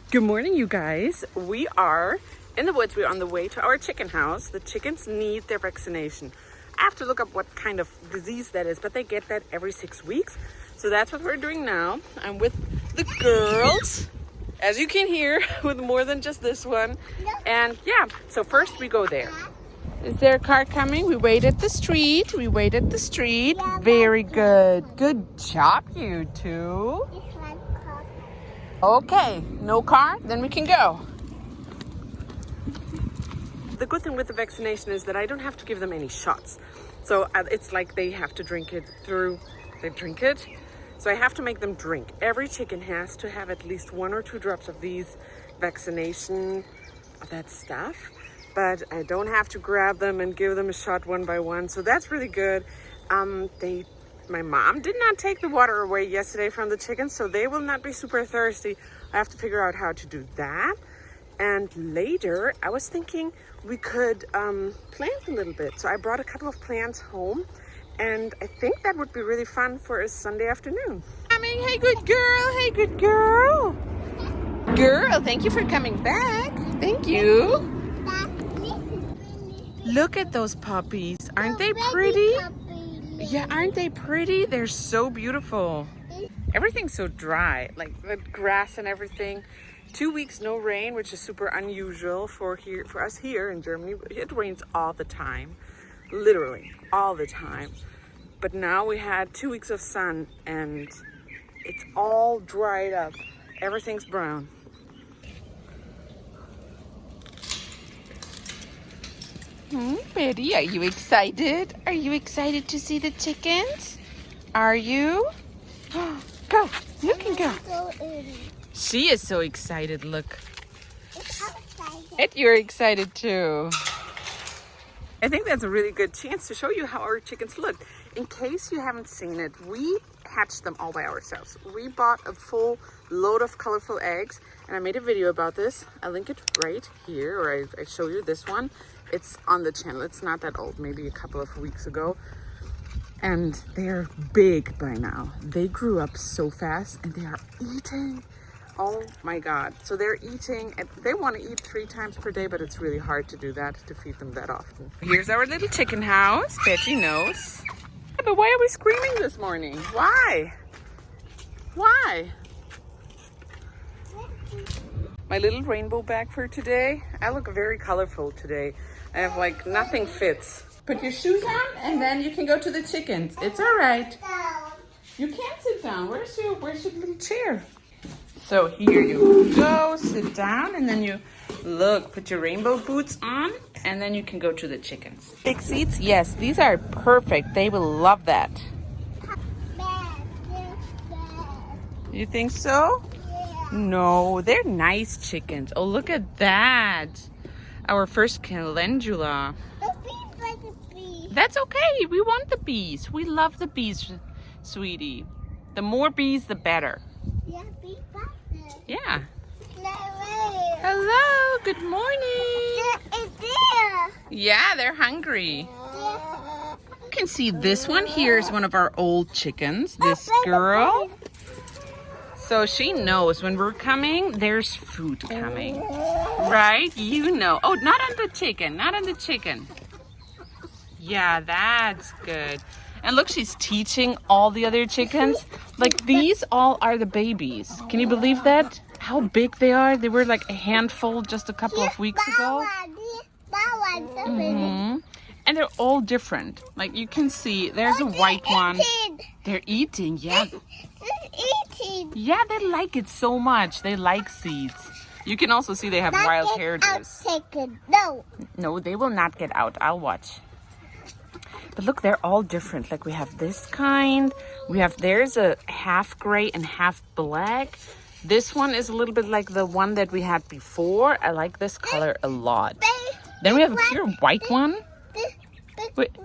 Good morning, you guys. We are in the woods. We're on the way to our chicken house. The chickens need their vaccination. I have to look up what kind of disease that is, but they get that every 6 weeks. So that's what we're doing now. I'm with the girls, as you can hear, with more than just this one. And yeah, so first we go there. Is there a car coming? We wait at the street. Very good. Good job, you two. Okay, no car, then we can go. The good thing with the vaccination is that I don't have to give them any shots. So it's like they have to drink it through, they drink it. So I have to make them drink. Every chicken has to have at least 1 or 2 drops of these vaccination, of that stuff. But I don't have to grab them and give them a shot one by one. So that's really good. My mom did not take the water away yesterday from the chickens, so they will not be super thirsty. I have to figure out how to do that. And later, I was thinking we could plant a little bit. So I brought a couple of plants home, and I think that would be really fun for a Sunday afternoon. Coming, hey good girl. Girl, thank you for coming back. Thank you. Look at those puppies. Aren't they pretty? Yeah, aren't they pretty? They're so beautiful. Everything's so dry, like the grass and everything. 2 weeks no rain, which is super unusual for us here in Germany. It rains all the time, literally all the time. But now we had 2 weeks of sun and it's all dried up. Everything's brown. Betty, are you excited? Are you excited to see the chickens? Are you? Go, you can go. She is so excited, look. And you're excited too. I think that's a really good chance to show you how our chickens look. In case you haven't seen it, we hatched them all by ourselves. We bought a full load of colorful eggs and I made a video about this. I'll link it right here, or I show you this one. It's on the channel. It's not that old, maybe a couple of weeks ago. And they're big by now. They grew up so fast and they are eating. Oh my God. So they're eating, and they want to eat 3 times per day, but it's really hard to do that, to feed them that often. Here's our little chicken house. Betty knows. But why are we screaming this morning? Why? Why? My little rainbow bag for today. I look very colorful today. I have like nothing fits. Put your shoes on and then you can go to the chickens. It's all right. You can't sit down. Where's your little chair? So here you go, sit down, and then you look, put your rainbow boots on, and then you can go to the chickens. Big seats? Yes, these are perfect. They will love that. You think so? No, they're nice chickens. Oh, look at that. Our first calendula. That's okay. We want the bees. We love the bees, sweetie. The more bees, the better. Yeah, bees faster. Yeah. Hello. Good morning. Yeah, they're hungry. You can see this one here is one of our old chickens. This girl. So she knows when we're coming, there's food coming, right? You know. Oh, not on the chicken, not on the chicken. Yeah, that's good. And look, she's teaching all the other chickens. Like these all are the babies. Can you believe that? How big they are? They were like a handful just a couple of weeks ago. And they're all different. Like you can see, there's a white one. They're eating, yeah. Yeah, they like it so much. They like seeds. You can also see they have wild hairdos. No, they will not get out. I'll watch. But look, they're all different. Like we have this kind. There's a half gray and half black. This one is a little bit like the one that we had before. I like this color a lot. Then we have a pure white one. Wait.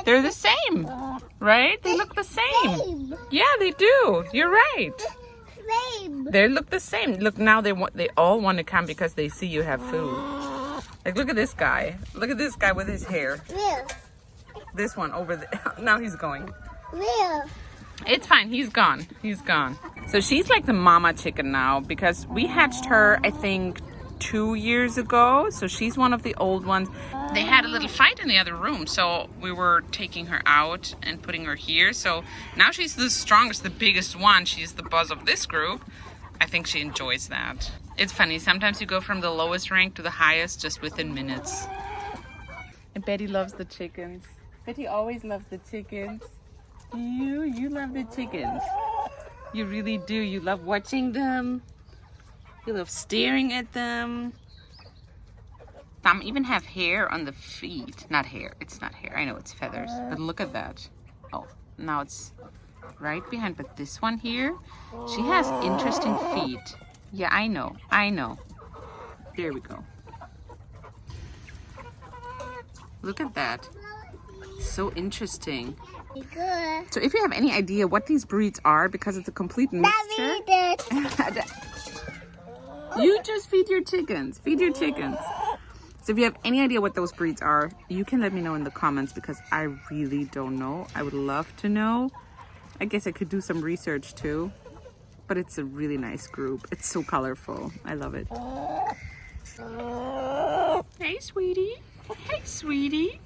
They're the same, right? They look the same. Yeah, they do. You're right. They look the same. Look, now they all want to come because they see you have food. Like, look at this guy. Look at this guy with his hair. This one over there. Now he's going. It's fine. He's gone. He's gone. So she's like the mama chicken now because we hatched her, I think, 2 years ago. So she's one of the old ones. They had a little fight in the other room. So we were taking her out and putting her here. So now she's the strongest, the biggest one. She's the boss of this group. I think she enjoys that. It's funny. Sometimes you go from the lowest rank to the highest just within minutes. And Betty loves the chickens. Betty always loves the chickens. You love the chickens. You really do. You love watching them. You love staring at them. Some even have hair on the feet. Not hair. It's not hair. I know it's feathers. But look at that. Oh, now it's right behind. But this one here, she has interesting feet. Yeah, I know. I know. There we go. Look at that. So interesting. So if you have any idea what these breeds are, because it's a complete mixture. You just feed your chickens. Feed your chickens. So if you have any idea what those breeds are, you can let me know in the comments because I really don't know. I would love to know. I guess I could do some research too. But it's a really nice group. It's so colorful. I love it. Hey, sweetie. Hey, sweetie.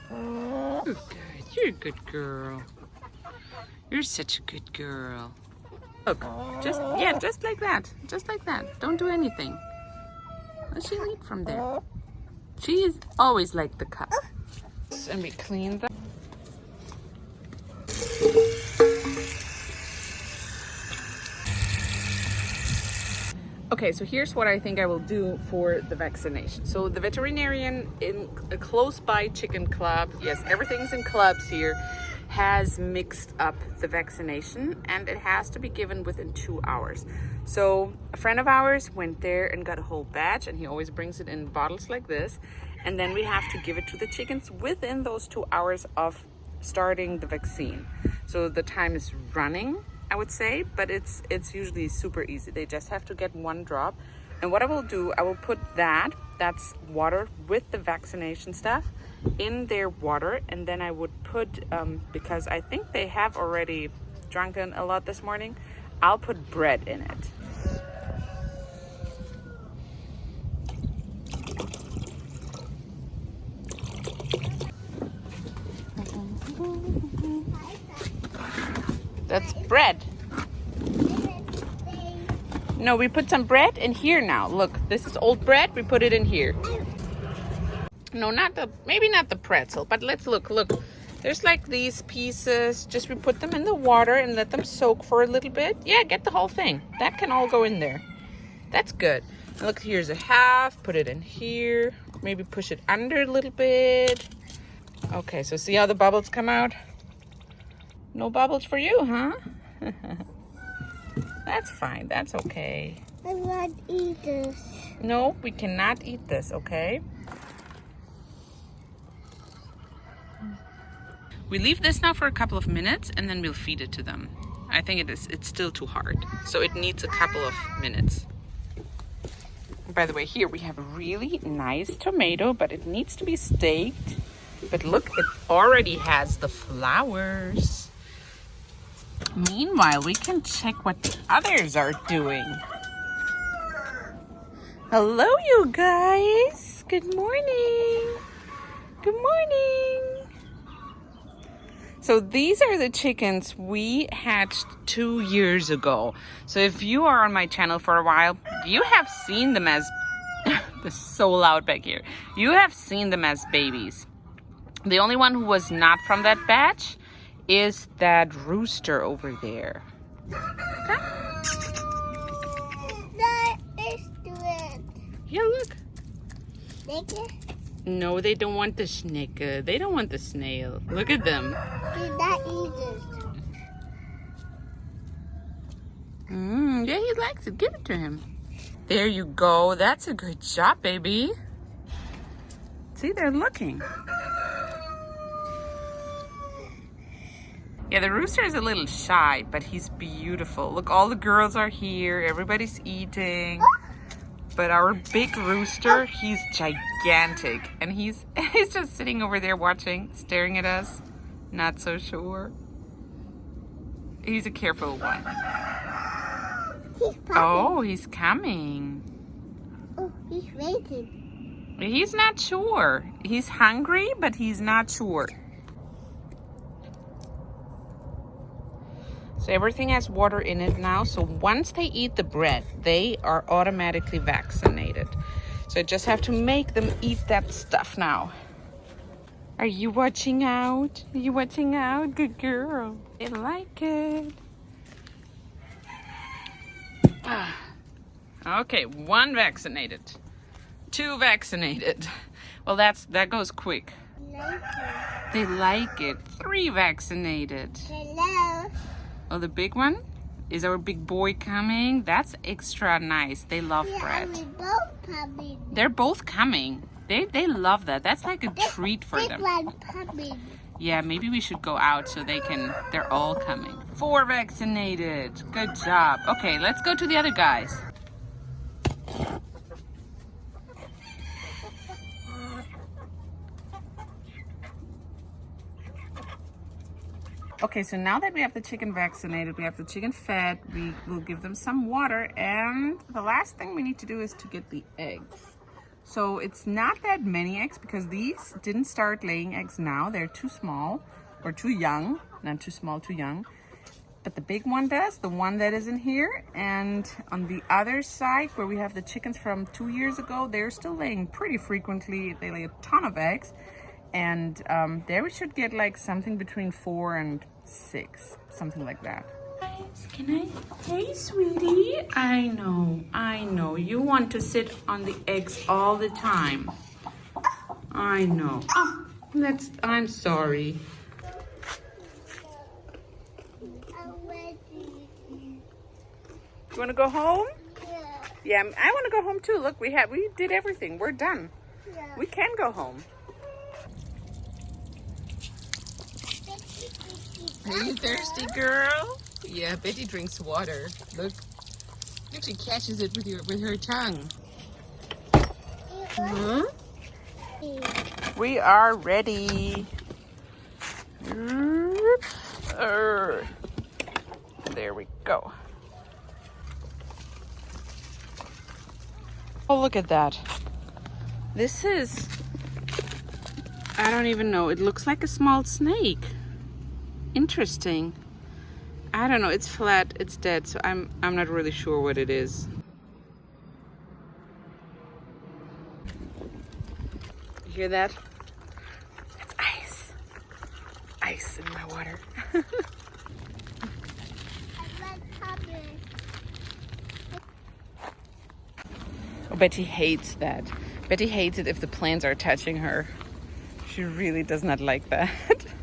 Good. You're a good girl. You're such a good girl. Look, just like that. Just like that. Don't do anything. Let she eat from there. She is always like the cup. And we clean them. Okay, so here's what I think I will do for the vaccination. So the veterinarian in a close by chicken club, yes, everything's in clubs here, has mixed up the vaccination and it has to be given within 2 hours. So a friend of ours went there and got a whole batch and he always brings it in bottles like this. And then we have to give it to the chickens within those 2 hours of starting the vaccine. So the time is running, I would say, but it's usually super easy. They just have to get 1 drop. And what I will do, I will put that's water with the vaccination stuff in their water. And then I would put, because I think they have already drunken a lot this morning, I'll put bread in it. That's bread. No, we put some bread in here now. Look, this is old bread. We put it in here. No, maybe not the pretzel, but let's look. There's like these pieces. Just we put them in the water and let them soak for a little bit. Yeah, get the whole thing. That can all go in there. That's good. And look, here's a half. Put it in here. Maybe push it under a little bit. Okay, so see how the bubbles come out? No bubbles for you, huh? That's fine. That's okay. I want to eat this. No, we cannot eat this, okay? We leave this now for a couple of minutes and then we'll feed it to them. I think it's still too hard. So it needs a couple of minutes. By the way, here we have a really nice tomato, but it needs to be staked. But look, it already has the flowers. Meanwhile, we can check what the others are doing. Hello, you guys. Good morning. Good morning. So these are the chickens we hatched 2 years ago. So if you are on my channel for a while, you have seen them as... This is so loud back here. You have seen them as babies. The only one who was not from that batch is that rooster over there. Okay. That is it. Yeah, look. Snake? No, they don't want the snake. They don't want the snail. Look at them. Did that eat it? Yeah, he likes it. Give it to him. There you go. That's a good job, baby. See, they're looking. Yeah, the rooster is a little shy, but he's beautiful. Look, all the girls are here. Everybody's eating. But our big rooster, he's gigantic. And he's just sitting over there watching, staring at us. Not so sure. He's a careful one. Oh, he's coming. Oh, he's waiting. He's not sure. He's hungry, but he's not sure. So everything has water in it now. So once they eat the bread, they are automatically vaccinated. So I just have to make them eat that stuff now. Are you watching out? Are you watching out? Good girl. They like it. Okay, 1 vaccinated. 2 vaccinated. Well, that goes quick. They like it. 3 vaccinated. Hello. Oh, the big one? Is our big boy coming? That's extra nice. They love bread. We both coming. They're both coming. They love that. That's like a treat for them. One coming. Yeah, maybe we should go out so they're all coming. 4 vaccinated. Good job. Okay, let's go to the other guys. Okay, so now that we have the chicken vaccinated, we have the chicken fed, we will give them some water, and the last thing we need to do is to get the eggs. So it's not that many eggs because these didn't start laying eggs now. They're too small or too young, not too small, too young. But the big one does, the one that is in here. And on the other side where we have the chickens from 2 years ago, they're still laying pretty frequently. They lay a ton of eggs. And there we should get like something between 4 and 6, something like that. Can I? Hey, sweetie. I know. You want to sit on the eggs all the time. I know. Oh, I'm sorry. You want to go home? Yeah, I want to go home too. Look, we did everything. We're done. We can go home. Are you thirsty, girl? Yeah, Betty drinks water. Look, she catches it with her tongue. Hmm? We are ready. There we go. Oh, look at that. This is, I don't even know. It looks like a small snake. Interesting. I don't know. It's flat. It's dead. So I'm not really sure what it is. You hear that? It's ice. Ice in my water. Oh, Betty hates that. Betty hates it if the plants are touching her. She really does not like that.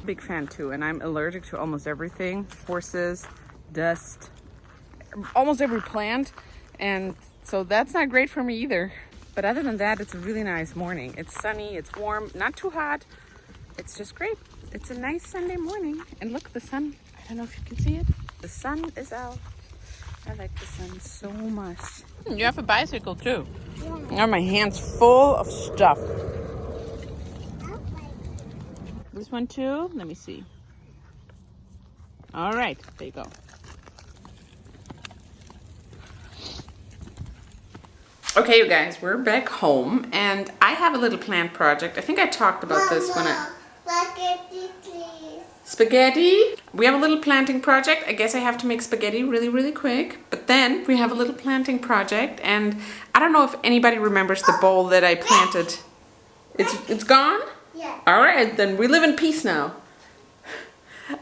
Big fan too, and I'm allergic to almost everything. Horses, dust, almost every plant. And so that's not great for me either. But other than that, it's a really nice morning. It's sunny, it's warm, not too hot. It's just great. It's a nice Sunday morning. And look, the sun, I don't know if you can see it. The sun is out. I like the sun so much. You have a bicycle too. I have my hands full of stuff. This one too? Let me see. All right, there you go. Okay, you guys, we're back home, and I have a little plant project. I think I talked about this when I... Spaghetti, please. Spaghetti? We have a little planting project. I guess I have to make spaghetti really, really quick. But then we have a little planting project, and I don't know if anybody remembers the bowl that I planted. It's gone? Yeah. All right, then we live in peace now.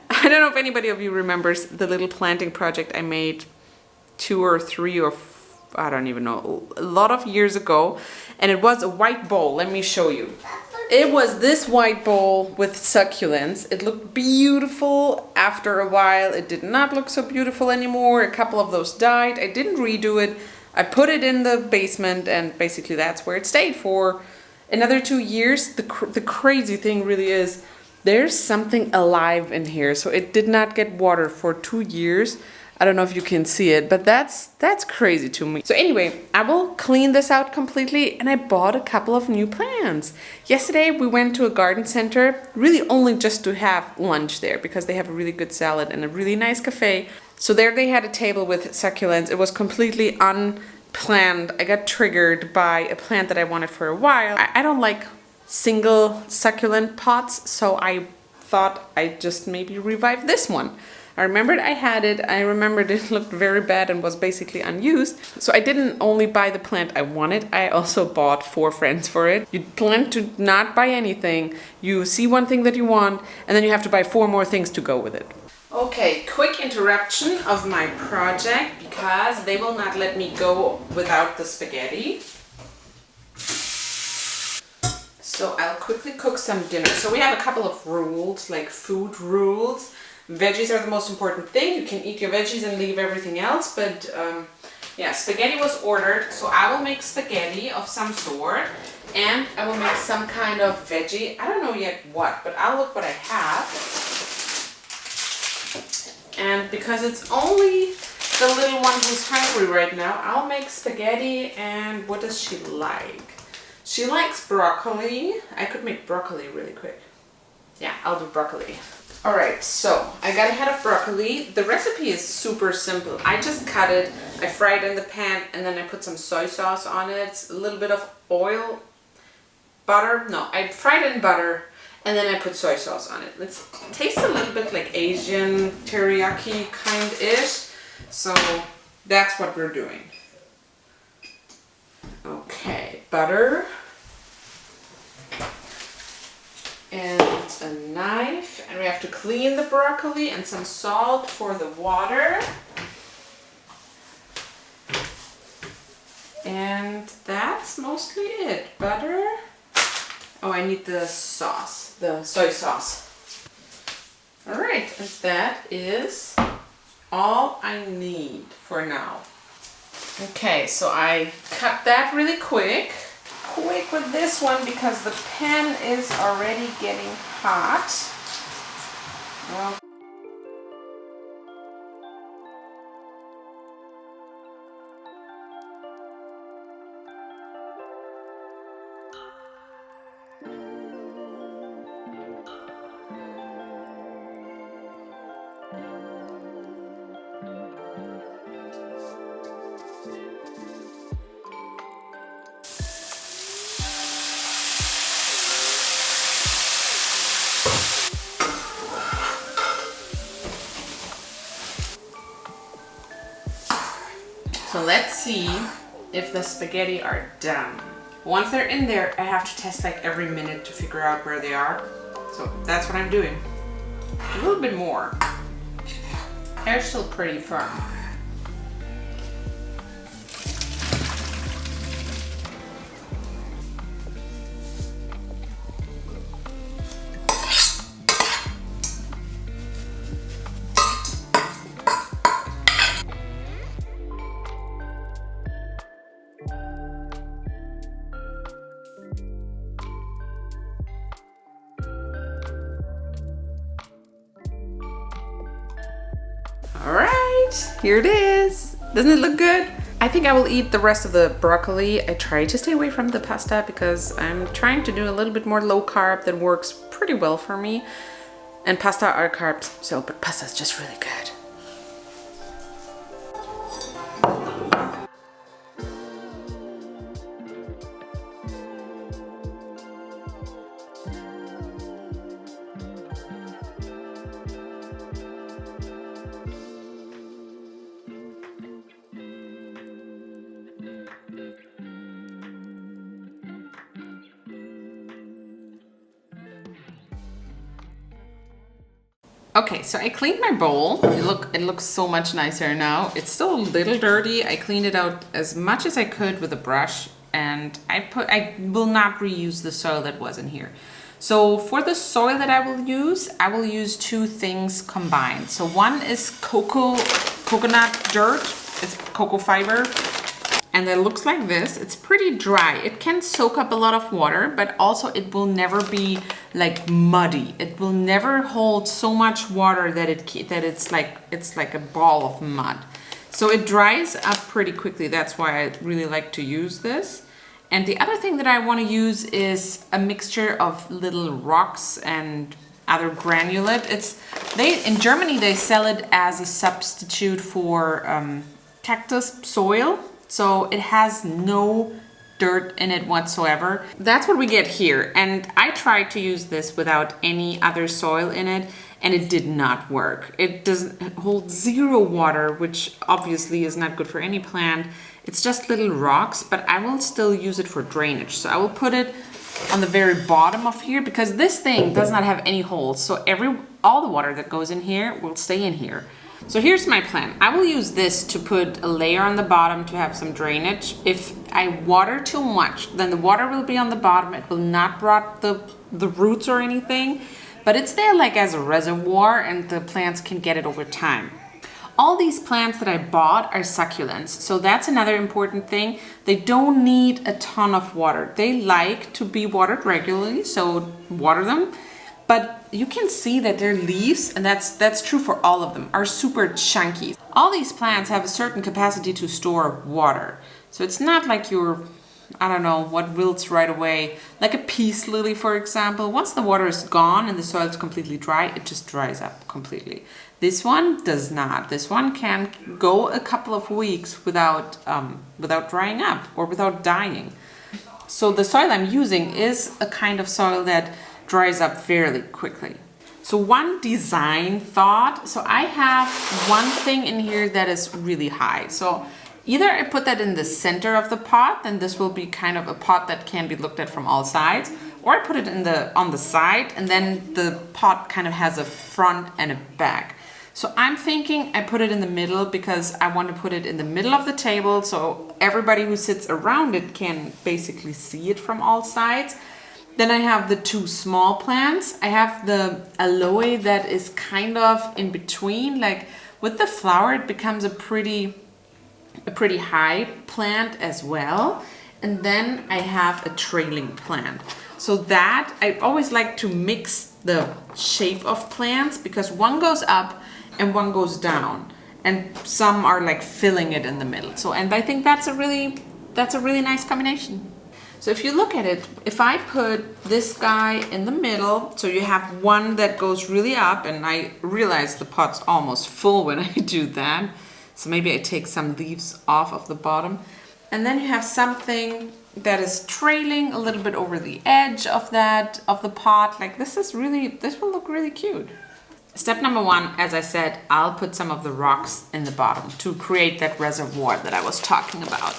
I don't know if anybody of you remembers the little planting project I made 2 or 3 or I don't even know, a lot of years ago. And it was a white bowl. Let me show you. It was this white bowl with succulents. It looked beautiful. After a while, it did not look so beautiful anymore. A couple of those died. I didn't redo it. I put it in the basement, and basically that's where it stayed for another 2 years. The crazy thing really is there's something alive in here. So it did not get water for 2 years. I don't know if you can see it, but that's crazy to me. So anyway, I will clean this out completely, and I bought a couple of new plants. Yesterday we went to a garden center, really only just to have lunch there because they have a really good salad and a really nice cafe. So there they had a table with succulents. It was completely unplanned. I got triggered by a plant that I wanted for a while. I don't like single succulent pots, so I thought I'd just maybe revive this one. I remembered I had it. I remembered it looked very bad and was basically unused. So I didn't only buy the plant I wanted, I also bought 4 friends for it. You plan to not buy anything. You see one thing that you want, and then you have to buy 4 more things to go with it. Okay, quick interruption of my project because they will not let me go without the spaghetti. So I'll quickly cook some dinner. So we have a couple of rules, like food rules. Veggies are the most important thing. You can eat your veggies and leave everything else, but yeah, spaghetti was ordered, so I will make spaghetti of some sort, and I will make some kind of veggie. I don't know yet what, but I'll look what I have. And because it's only the little one who's hungry right now, I'll make spaghetti. And what does she like? She likes broccoli. I could make broccoli really quick. Yeah, I'll do broccoli. Alright, so I got a head of broccoli. The recipe is super simple. I just cut it, I fry it in the pan, and then I put some soy sauce on it, a little bit of oil, butter. No, I fried it in butter, and then I put soy sauce on it. It tastes a little bit like Asian teriyaki kind-ish, so that's what we're doing. Okay, butter. And a knife, and we have to clean the broccoli, and some salt for the water. And that's mostly it. Butter. Oh, I need the sauce, the soy sauce. All right, and that is all I need for now. Okay, so I cut that really quick with this one because the pan is already getting hot. Well, so let's see if the spaghetti are done. Once they're in there, I have to test like every minute to figure out where they are. So that's what I'm doing. A little bit more. They're still pretty firm. Alright, here it is. Doesn't it look good? I think I will eat the rest of the broccoli. I try to stay away from the pasta because I'm trying to do a little bit more low carb that works pretty well for me. And pasta are carbs, so, but pasta is just really good. Okay, so I cleaned my bowl. It looks so much nicer now. It's still a little dirty. I cleaned it out as much as I could with a brush, and I will not reuse the soil that was in here. So for the soil that I will use 2 things combined. So one is coconut dirt. It's cocoa fiber. And it looks like this. It's pretty dry. It can soak up a lot of water, but also it will never be like muddy. It will never hold so much water that it's like a ball of mud. So it dries up pretty quickly. That's why I really like to use this. And the other thing that I want to use is a mixture of little rocks and other granulate. In Germany they sell it as a substitute for cactus soil. So it has no dirt in it whatsoever. That's what we get here. And I tried to use this without any other soil in it, and it did not work. It doesn't hold zero water, which obviously is not good for any plant. It's just little rocks, but I will still use it for drainage. So I will put it on the very bottom of here because this thing does not have any holes. So all the water that goes in here will stay in here. So here's my plan. I will use this to put a layer on the bottom to have some drainage. If I water too much, then the water will be on the bottom. It will not rot the roots or anything, but it's there like as a reservoir and the plants can get it over time. All these plants that I bought are succulents. So that's another important thing. They don't need a ton of water. They like to be watered regularly, so water them. But you can see that their leaves, and that's true for all of them, are super chunky. All these plants have a certain capacity to store water. So it's not like I don't know, what wilts right away. Like a peace lily, for example. Once the water is gone and the soil is completely dry, it just dries up completely. This one does not. This one can go a couple of weeks without drying up or without dying. So the soil I'm using is a kind of soil that dries up fairly quickly. So one design thought. So I have one thing in here that is really high. So either I put that in the center of the pot, and this will be kind of a pot that can be looked at from all sides, or I put it on the side, and then the pot kind of has a front and a back. So I'm thinking I put it in the middle because I want to put it in the middle of the table so everybody who sits around it can basically see it from all sides. Then I have the two small plants. I have the aloe that is kind of in between. Like with the flower, it becomes a pretty high plant as well. And then I have a trailing plant. So that I always like to mix the shape of plants because one goes up and one goes down, and some are like filling it in the middle. So, and I think that's a really nice combination. So if you look at it, if I put this guy in the middle, so you have one that goes really up, and I realize the pot's almost full when I do that. So maybe I take some leaves off of the bottom. And then you have something that is trailing a little bit over the edge of the pot. Like this will look really cute. Step number one, as I said, I'll put some of the rocks in the bottom to create that reservoir that I was talking about.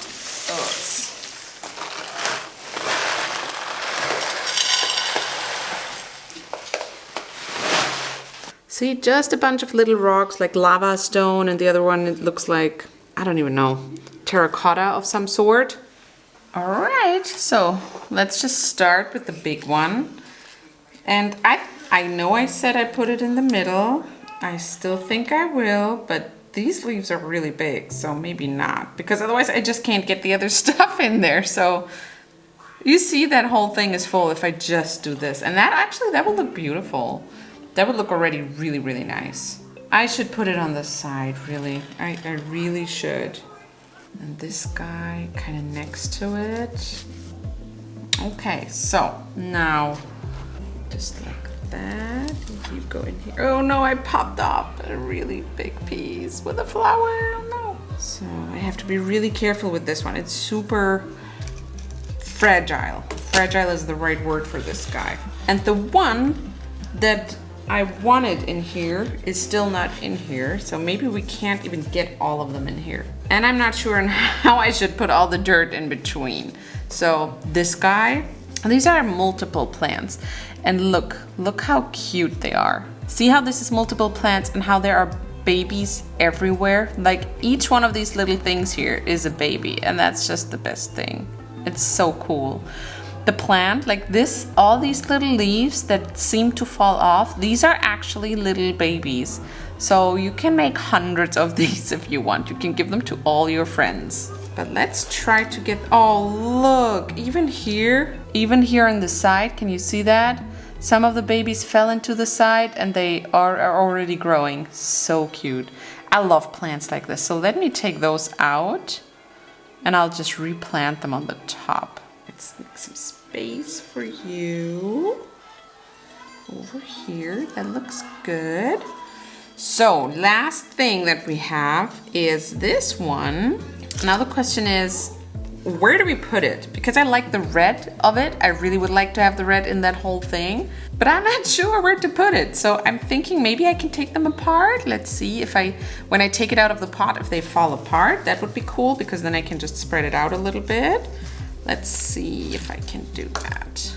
See, just a bunch of little rocks like lava stone, and the other one, it looks like, I don't even know, terracotta of some sort. All right, so let's just start with the big one. And I know I said I put it in the middle. I still think I will, but these leaves are really big, so maybe not, because otherwise I just can't get the other stuff in there. So you see that whole thing is full if I just do this. And that will look beautiful. That would look already really, really nice. I should put it on the side, really. I really should. And this guy kind of next to it. Okay, so now just like that. You go in here. Oh no, I popped up a really big piece with a flower. Oh no. So I have to be really careful with this one. It's super fragile. Fragile is the right word for this guy. And the one that I wanted in here is still not in here, so maybe we can't even get all of them in here. And I'm not sure on how I should put all the dirt in between. So this guy, these are multiple plants, and look how cute they are. See how this is multiple plants and how there are babies everywhere? Like each one of these little things here is a baby, and that's just the best thing. It's so cool. The plant, like this, all these little leaves that seem to fall off, these are actually little babies. So you can make hundreds of these if you want. You can give them to all your friends. But let's try to get, oh look, even here on the side, can you see that? Some of the babies fell into the side and they are already growing. So cute. I love plants like this. So let me take those out and I'll just replant them on the top. Let's make some space for you. Over here, that looks good. So last thing that we have is this one. Now the question is, where do we put it? Because I like the red of it. I really would like to have the red in that whole thing, but I'm not sure where to put it. So I'm thinking maybe I can take them apart. Let's see if when I take it out of the pot, if they fall apart, that would be cool because then I can just spread it out a little bit. Let's see if I can do that.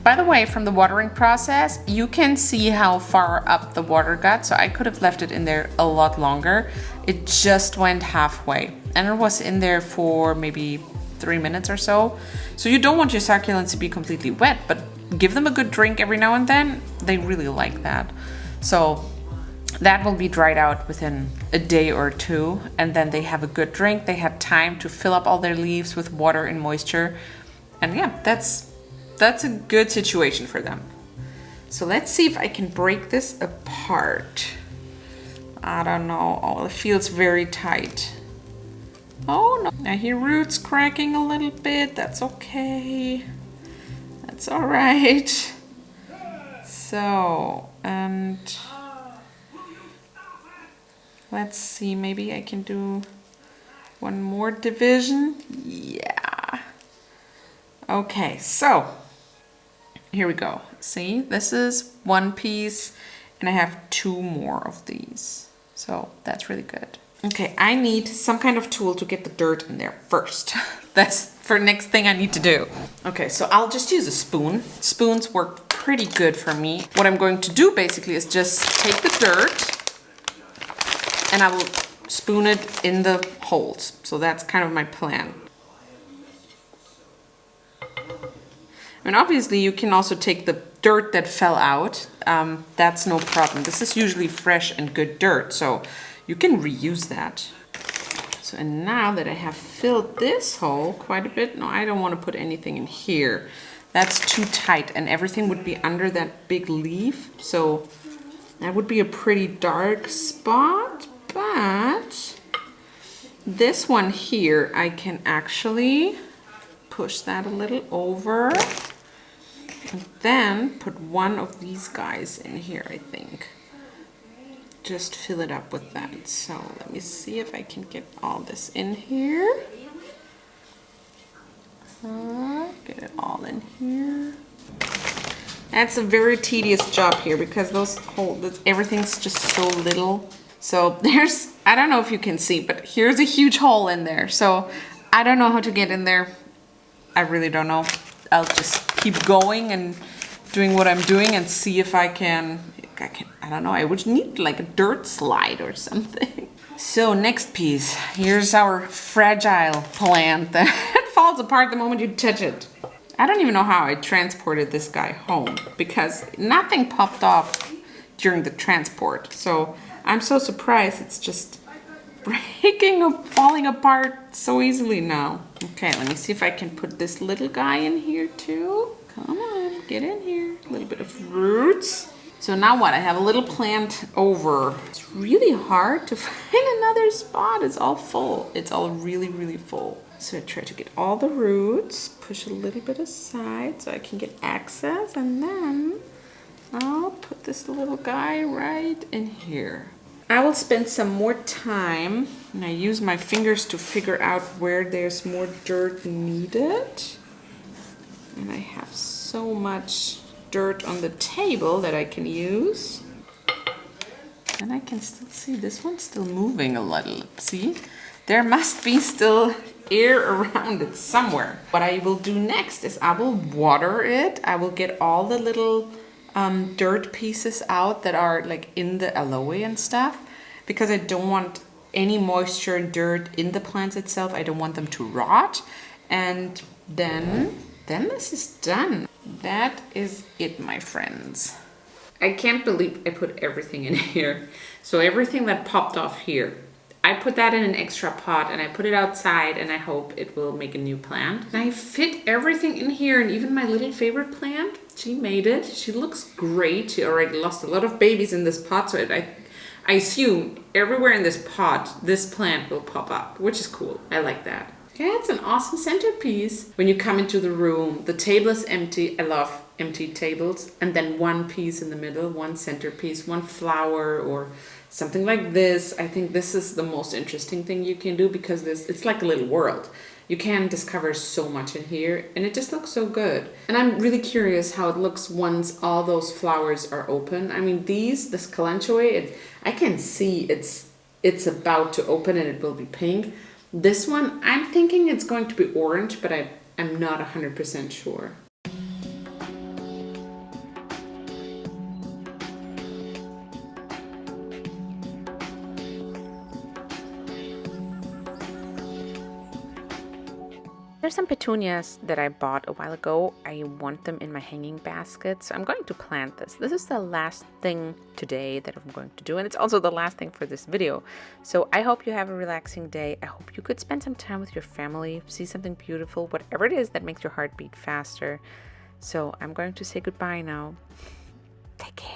By the way, from the watering process, you can see how far up the water got. So I could have left it in there a lot longer. It just went halfway and it was in there for maybe 3 minutes or so. So you don't want your succulents to be completely wet, but give them a good drink every now and then. They really like that. So that will be dried out within a day or two, and then they have a good drink. They had time to fill up all their leaves with water and moisture. And yeah, that's a good situation for them. So let's see if I can break this apart. I don't know. Oh, it feels very tight. Oh no, I hear roots cracking a little bit. That's okay. That's all right. So, and let's see, maybe I can do one more division. Yeah. Okay, so here we go. See, this is one piece and I have 2 more of these. So that's really good. Okay, I need some kind of tool to get the dirt in there first. That's for next thing I need to do. Okay, so I'll just use a spoon. Spoons work pretty good for me. What I'm going to do basically is just take the dirt and I will spoon it in the holes. So that's kind of my plan. And obviously you can also take the dirt that fell out. That's no problem. This is usually fresh and good dirt, so you can reuse that. So, and now that I have filled this hole quite a bit, no, I don't want to put anything in here. That's too tight and everything would be under that big leaf. So that would be a pretty dark spot, but this one here, I can actually push that a little over. And then put one of these guys in here, I think. Just fill it up with that. So let me see if I can get all this in here. Get it all in here. That's a very tedious job here because those holes, everything's just so little. So there's, I don't know if you can see, but here's a huge hole in there. So I don't know how to get in there. I really don't know. I'll just keep going and doing what I'm doing and see if I can, I don't know, I would need like a dirt slide or something. So next piece, here's our fragile plant that falls apart the moment you touch it. I don't even know how I transported this guy home because nothing popped off during the transport. So I'm so surprised it's just breaking or falling apart so easily now. Okay, let me see if I can put this little guy in here too. Come on, get in here. A little bit of roots. So now what? I have a little plant over. It's really hard to find another spot. It's all full. It's all really, really full. So I try to get all the roots, push a little bit aside so I can get access, and then I'll put this little guy right in here. I will spend some more time and I use my fingers to figure out where there's more dirt needed. And I have so much dirt on the table that I can use. And I can still see this one's still moving a little. See? There must be still air around it somewhere. What I will do next is I will water it. I will get all the little dirt pieces out that are like in the aloe and stuff, because I don't want any moisture and dirt in the plants itself. I don't want them to rot. And then this is done. That is it, my friends. I can't believe I put everything in here. So everything that popped off here, I put that in an extra pot and I put it outside and I hope it will make a new plant. And I fit everything in here, and even my little favorite plant, she made it. She looks great. She already lost a lot of babies in this pot, so I assume everywhere in this pot, this plant will pop up, which is cool. I like that. Yeah, it's an awesome centerpiece. When you come into the room, the table is empty. I love empty tables. And then one piece in the middle, one centerpiece, one flower or something like this. I think this is the most interesting thing you can do, because it's like a little world. You can discover so much in here, and it just looks so good. And I'm really curious how it looks once all those flowers are open. I mean, this calendula, I can see it's about to open and it will be pink. This one, I'm thinking it's going to be orange, but I'm not 100% sure. There's some petunias that I bought a while ago. I want them in my hanging basket, so I'm going to plant this. This is the last thing today that I'm going to do, and it's also the last thing for this video. So I hope you have a relaxing day. I hope you could spend some time with your family, see something beautiful, whatever it is that makes your heart beat faster. So I'm going to say goodbye now. Take care.